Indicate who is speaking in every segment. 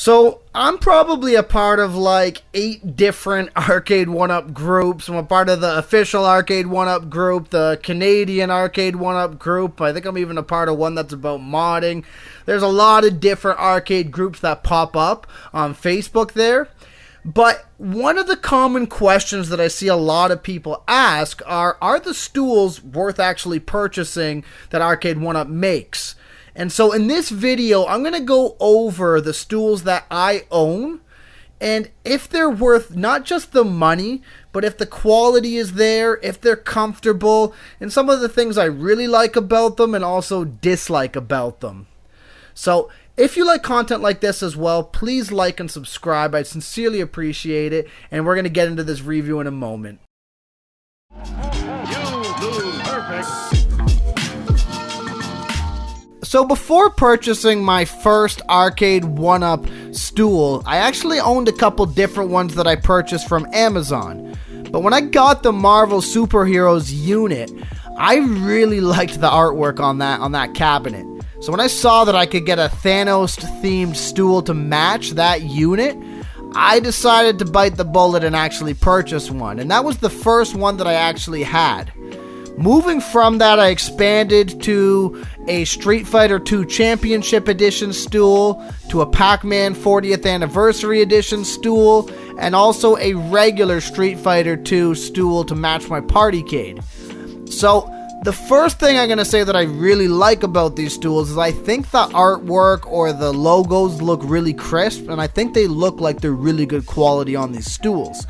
Speaker 1: So I'm probably a part of like 8 different Arcade1up groups. I'm a part of the official Arcade1up group, the Canadian Arcade1up group. I think I'm even a part of one that's about modding. There's a lot of different arcade groups that pop up on Facebook there. But one of the common questions that I see a lot of people ask are the stools worth actually purchasing that Arcade1up makes? And so in this video, I'm going to go over the stools that I own and if they're worth not just the money, but if the quality is there, if they're comfortable, and some of the things I really like about them and also dislike about them. So if you like content like this as well, please like and subscribe. I sincerely appreciate it, and we're going to get into this review in a moment. So before purchasing my first Arcade1up stool, I actually owned a couple different ones that I purchased from Amazon. But when I got the Marvel Superheroes unit, I really liked the artwork on that cabinet. So when I saw that I could get a Thanos themed stool to match that unit, I decided to bite the bullet and actually purchase one. And that was the first one that I actually had. Moving from that, I expanded to a Street Fighter II Championship Edition stool, to a Pac-Man 40th Anniversary Edition stool, and also a regular Street Fighter II stool to match my Partycade. So, the first thing I'm going to say that I really like about these stools is I think the artwork or the logos look really crisp, and I think they look like they're really good quality on these stools.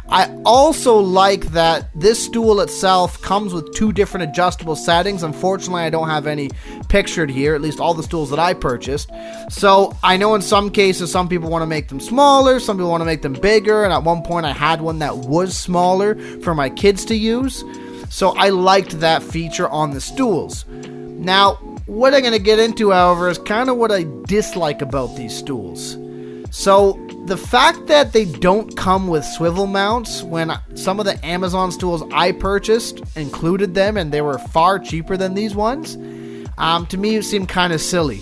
Speaker 1: I also like that this stool itself comes with 2 different adjustable settings. Unfortunately, I don't have any pictured here, at least all the stools that I purchased. So I know in some cases, some people want to make them smaller, some people want to make them bigger, and at one point I had one that was smaller for my kids to use. So I liked that feature on the stools. Now, what I'm going to get into, however, is kind of what I dislike about these stools. So, the fact that they don't come with swivel mounts when some of the Amazon stools I purchased included them and they were far cheaper than these ones, to me it seemed kind of silly.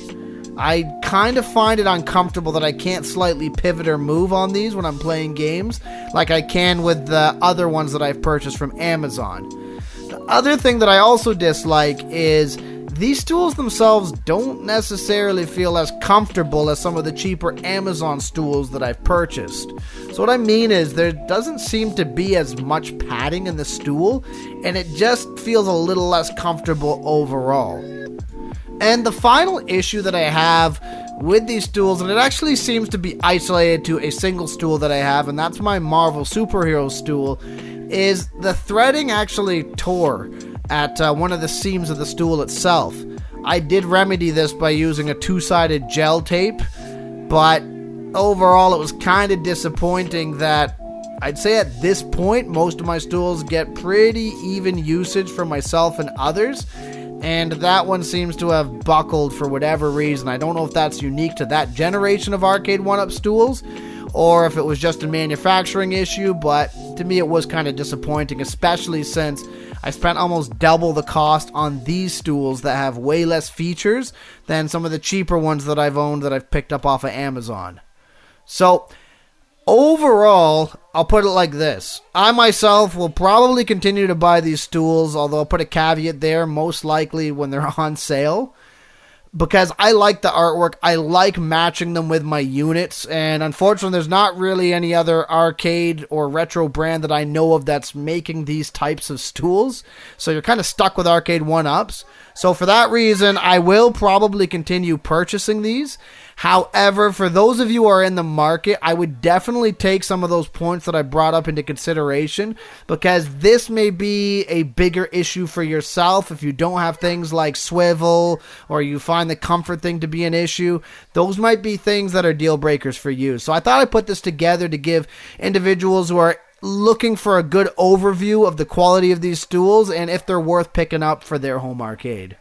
Speaker 1: I kind of find it uncomfortable that I can't slightly pivot or move on these when I'm playing games like I can with the other ones that I've purchased from Amazon. The other thing that I also dislike is these stools themselves don't necessarily feel as comfortable as some of the cheaper Amazon stools that I've purchased. So what I mean is there doesn't seem to be as much padding in the stool, and it just feels a little less comfortable overall. And the final issue that I have with these stools, and it actually seems to be isolated to a single stool that I have, and that's my Marvel Superheroes stool, is the threading actually tore at one of the seams of the stool itself. I did remedy this by using a 2-sided gel tape, but overall it was kind of disappointing that I'd say at this point most of my stools get pretty even usage from myself and others, and that one seems to have buckled for whatever reason. I don't know if that's unique to that generation of Arcade1up stools or if it was just a manufacturing issue, but to me it was kind of disappointing, especially since I spent almost double the cost on these stools that have way less features than some of the cheaper ones that I've owned that I've picked up off of Amazon. So, overall, I'll put it like this. I myself will probably continue to buy these stools, although I'll put a caveat there, most likely when they're on sale, because I like the artwork, I like matching them with my units, and unfortunately there's not really any other arcade or retro brand that I know of that's making these types of stools, so you're kind of stuck with Arcade1ups. So for that reason, I will probably continue purchasing these. However, for those of you who are in the market, I would definitely take some of those points that I brought up into consideration, because this may be a bigger issue for yourself if you don't have things like swivel or you find the comfort thing to be an issue. Those might be things that are deal breakers for you. So I thought I'd put this together to give individuals who are looking for a good overview of the quality of these stools and if they're worth picking up for their home arcade.